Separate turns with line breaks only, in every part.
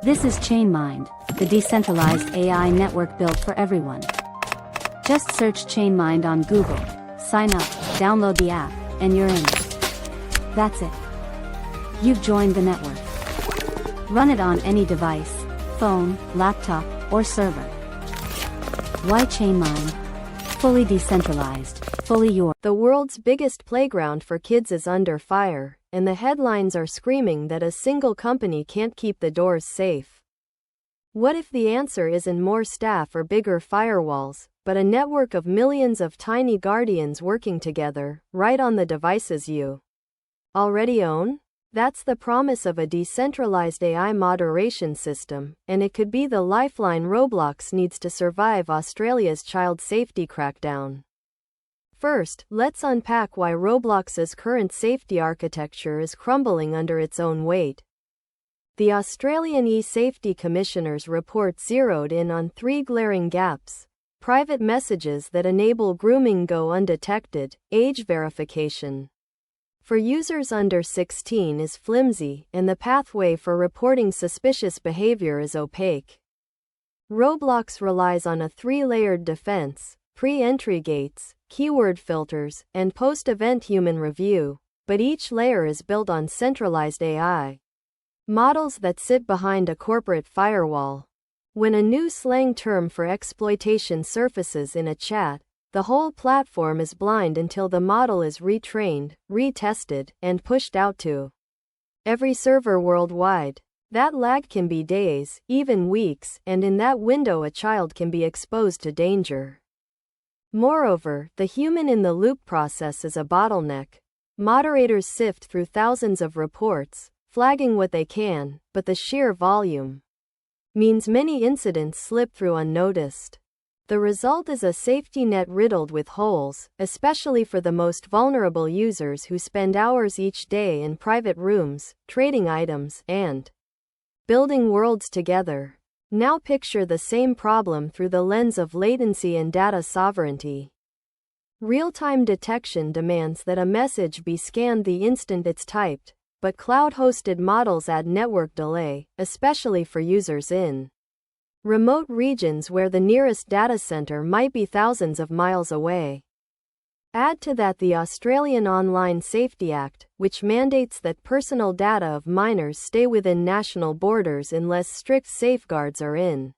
This is ChainMind, the decentralized AI network built for everyone. Just search ChainMind on Google, sign up, download the app, and you're in. That's it. You've joined the network. Run it on any device, phone, laptop, or server. Why ChainMind? Fully decentralized, fully yours.
The world's biggest playground for kids is under fire, and the headlines are screaming that a single company can't keep the doors safe. What if the answer isn't more staff or bigger firewalls, but a network of millions of tiny guardians working together, right on the devices you already own? That's the promise of a decentralized AI moderation system, and it could be the lifeline Roblox needs to survive Australia's child safety crackdown. First, let's unpack why Roblox's current safety architecture is crumbling under its own weight. The Australian eSafety Commissioner's report zeroed in on three glaring gaps: private messages that enable grooming go undetected, age verification for users under 16 is flimsy, and the pathway for reporting suspicious behavior is opaque. Roblox relies on a three-layered defense: pre-entry gates, keyword filters, and post-event human review, but each layer is built on centralized AI models that sit behind a corporate firewall. When a new slang term for exploitation surfaces in a chat, the whole platform is blind until the model is retrained, retested, and pushed out to every server worldwide. That lag can be days, even weeks, and in that window a child can be exposed to danger. Moreover, the human-in-the-loop process is a bottleneck. Moderators sift through thousands of reports, flagging what they can, but the sheer volume means many incidents slip through unnoticed. The result is a safety net riddled with holes, especially for the most vulnerable users who spend hours each day in private rooms, trading items, and building worlds together. Now picture the same problem through the lens of latency and data sovereignty. Real-time detection demands that a message be scanned the instant it's typed, but cloud-hosted models add network delay, especially for users in remote regions where the nearest data center might be thousands of miles away. Add to that the Australian Online Safety Act, which mandates that personal data of minors stay within national borders unless strict safeguards are in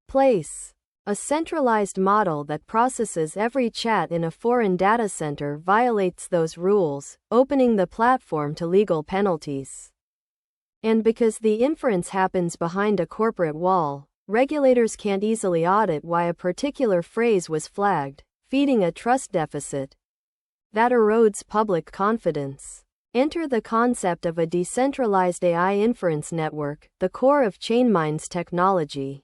place. A centralized model that processes every chat in a foreign data center violates those rules, opening the platform to legal penalties. And because the inference happens behind a corporate wall, regulators can't easily audit why a particular phrase was flagged, feeding a trust deficit that erodes public confidence. Enter the concept of a decentralized AI inference network, the core of ChainMind's technology.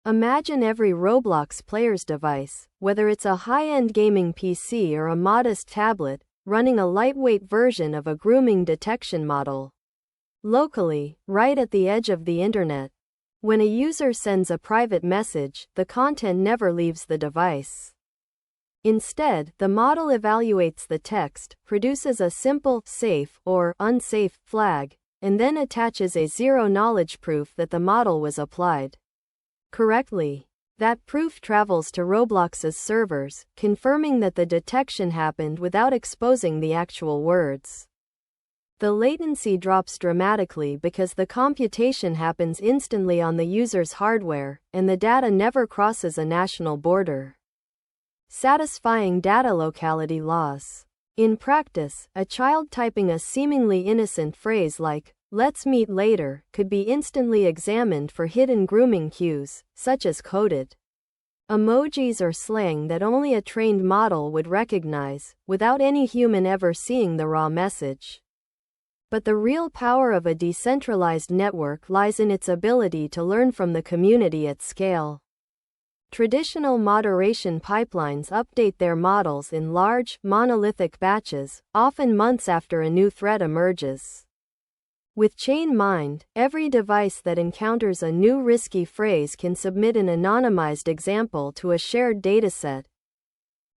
Imagine every Roblox player's device, whether it's a high-end gaming PC or a modest tablet, running a lightweight version of a grooming detection model locally, right at the edge of the internet. When a user sends a private message, the content never leaves the device. Instead, the model evaluates the text, produces a simple safe or unsafe flag, and then attaches a zero-knowledge proof that the model was applied correctly. That proof travels to Roblox's servers, confirming that the detection happened without exposing the actual words. The latency drops dramatically because the computation happens instantly on the user's hardware, and the data never crosses a national border, satisfying data locality loss. In practice, a child typing a seemingly innocent phrase like, "let's meet later," could be instantly examined for hidden grooming cues, such as coded emojis or slang that only a trained model would recognize, without any human ever seeing the raw message. But the real power of a decentralized network lies in its ability to learn from the community at scale. Traditional moderation pipelines update their models in large, monolithic batches, often months after a new threat emerges. With ChainMind, every device that encounters a new risky phrase can submit an anonymized example to a shared dataset.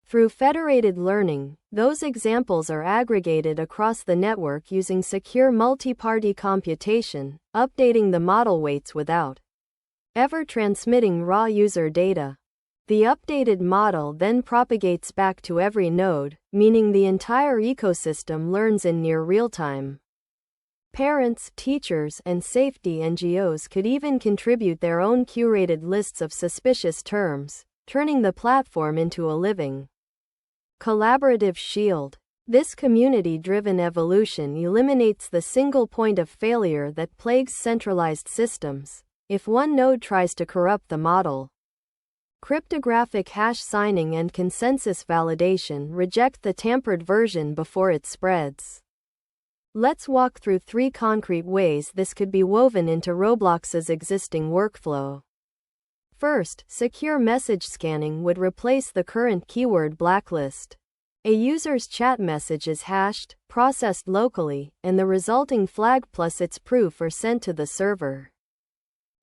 Through federated learning, those examples are aggregated across the network using secure multi-party computation, updating the model weights without ever transmitting raw user data. The updated model then propagates back to every node, meaning the entire ecosystem learns in near real time. Parents, teachers, and safety NGOs could even contribute their own curated lists of suspicious terms, turning the platform into a living collaborative shield. This community-driven evolution eliminates the single point of failure that plagues centralized systems. If one node tries to corrupt the model, cryptographic hash signing and consensus validation reject the tampered version before it spreads. Let's walk through 3 concrete ways this could be woven into Roblox's existing workflow. First, secure message scanning would replace the current keyword blacklist. A user's chat message is hashed, processed locally, and the resulting flag plus its proof are sent to the server.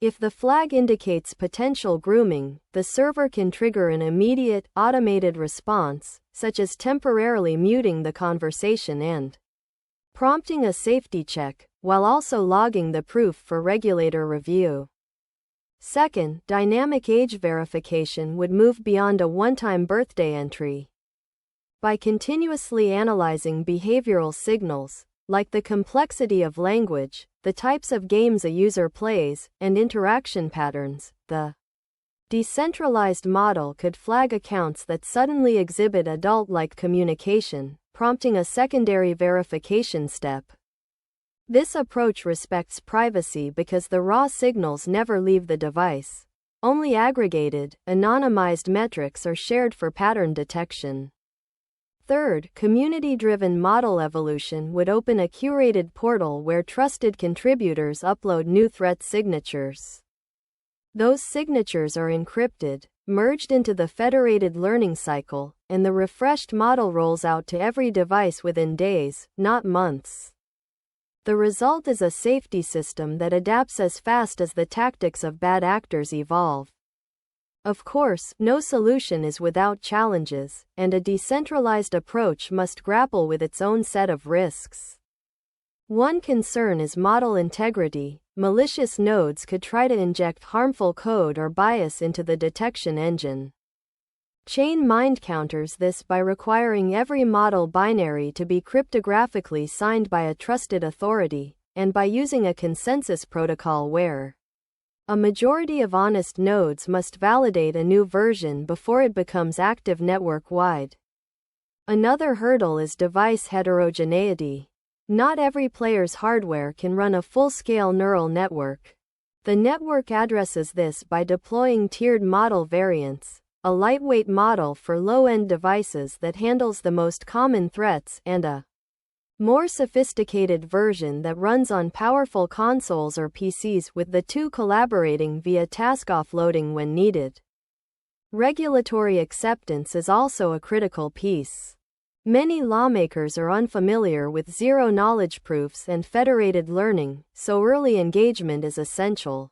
If the flag indicates potential grooming, the server can trigger an immediate, automated response, such as temporarily muting the conversation and prompting a safety check, while also logging the proof for regulator review. Second, dynamic age verification would move beyond a one-time birthday entry. By continuously analyzing behavioral signals, like the complexity of language, the types of games a user plays, and interaction patterns, the decentralized model could flag accounts that suddenly exhibit adult-like communication, prompting a secondary verification step. This approach respects privacy because the raw signals never leave the device. Only aggregated, anonymized metrics are shared for pattern detection. Third, community-driven model evolution would open a curated portal where trusted contributors upload new threat signatures. Those signatures are encrypted, merged into the federated learning cycle, and the refreshed model rolls out to every device within days, not months. The result is a safety system that adapts as fast as the tactics of bad actors evolve. Of course, no solution is without challenges, and a decentralized approach must grapple with its own set of risks. One concern is model integrity. Malicious nodes could try to inject harmful code or bias into the detection engine. ChainMind counters this by requiring every model binary to be cryptographically signed by a trusted authority, and by using a consensus protocol where a majority of honest nodes must validate a new version before it becomes active network-wide. Another hurdle is device heterogeneity. Not every player's hardware can run a full-scale neural network. The network addresses this by deploying tiered model variants, a lightweight model for low-end devices that handles the most common threats, and a more sophisticated version that runs on powerful consoles or PCs, with the two collaborating via task offloading when needed. Regulatory acceptance is also a critical piece. Many lawmakers are unfamiliar with zero-knowledge proofs and federated learning, so early engagement is essential.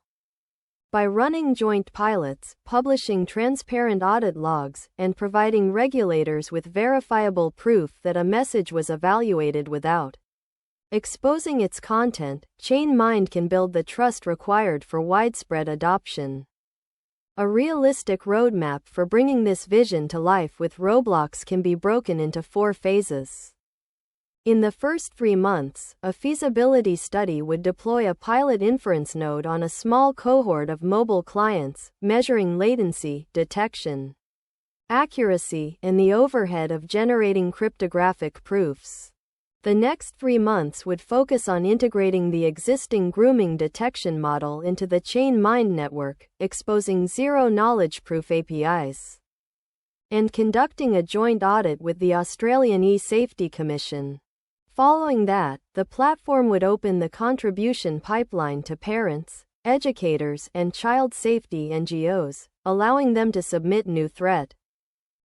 By running joint pilots, publishing transparent audit logs, and providing regulators with verifiable proof that a message was evaluated without exposing its content, ChainMind can build the trust required for widespread adoption. A realistic roadmap for bringing this vision to life with Roblox can be broken into 4 phases. In the first 3 months, a feasibility study would deploy a pilot inference node on a small cohort of mobile clients, measuring latency, detection accuracy, and the overhead of generating cryptographic proofs. The next 3 months would focus on integrating the existing grooming detection model into the ChainMind network, exposing zero-knowledge proof APIs, and conducting a joint audit with the Australian eSafety Commission. Following that, the platform would open the contribution pipeline to parents, educators, and child safety NGOs, allowing them to submit new threat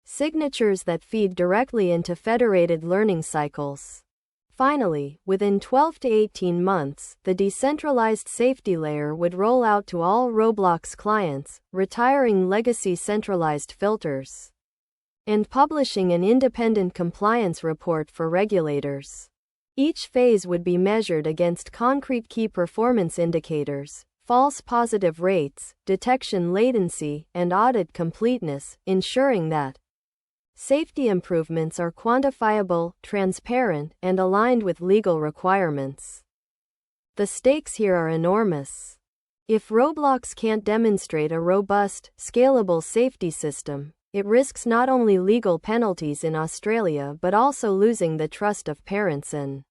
signatures that feed directly into federated learning cycles. Finally, within 12 to 18 months, the decentralized safety layer would roll out to all Roblox clients, retiring legacy centralized filters. and publishing an independent compliance report for regulators. Each phase would be measured against concrete key performance indicators, false positive rates, detection latency, and audit completeness, ensuring that safety improvements are quantifiable, transparent, and aligned with legal requirements. The stakes here are enormous. If Roblox can't demonstrate a robust, scalable safety system, it risks not only legal penalties in Australia but also losing the trust of parents and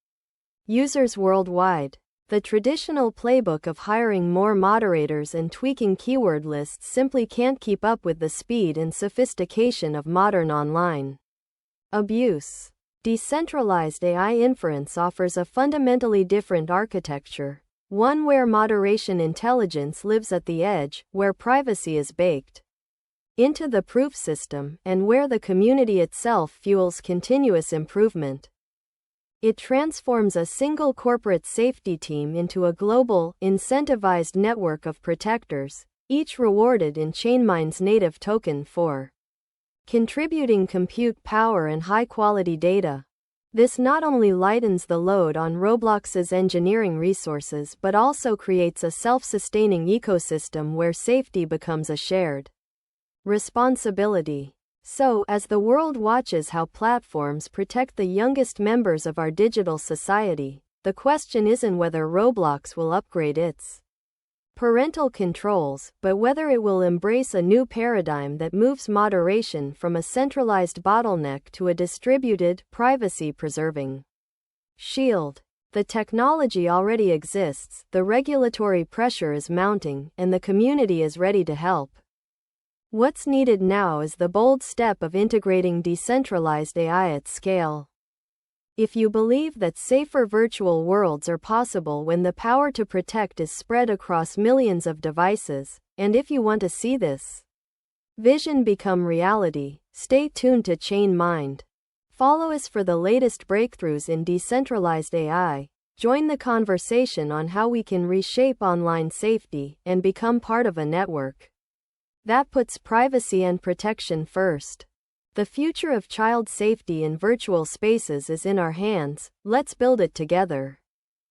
users worldwide. The traditional playbook of hiring more moderators and tweaking keyword lists simply can't keep up with the speed and sophistication of modern online abuse. Decentralized AI inference offers a fundamentally different architecture, one where moderation intelligence lives at the edge, where privacy is baked into the proof system, and where the community itself fuels continuous improvement. It transforms a single corporate safety team into a global, incentivized network of protectors, each rewarded in ChainMind's native token for contributing compute power and high-quality data. This not only lightens the load on Roblox's engineering resources but also creates a self-sustaining ecosystem where safety becomes a shared responsibility. So, as the world watches how platforms protect the youngest members of our digital society, the question isn't whether Roblox will upgrade its parental controls, but whether it will embrace a new paradigm that moves moderation from a centralized bottleneck to a distributed, privacy-preserving shield. The technology already exists, the regulatory pressure is mounting, and the community is ready to help. What's needed now is the bold step of integrating decentralized AI at scale. If you believe that safer virtual worlds are possible when the power to protect is spread across millions of devices, and if you want to see this vision become reality, stay tuned to ChainMind. Follow us for the latest breakthroughs in decentralized AI. Join the conversation on how we can reshape online safety and become part of a network that puts privacy and protection first. The future of child safety in virtual spaces is in our hands. Let's build it together.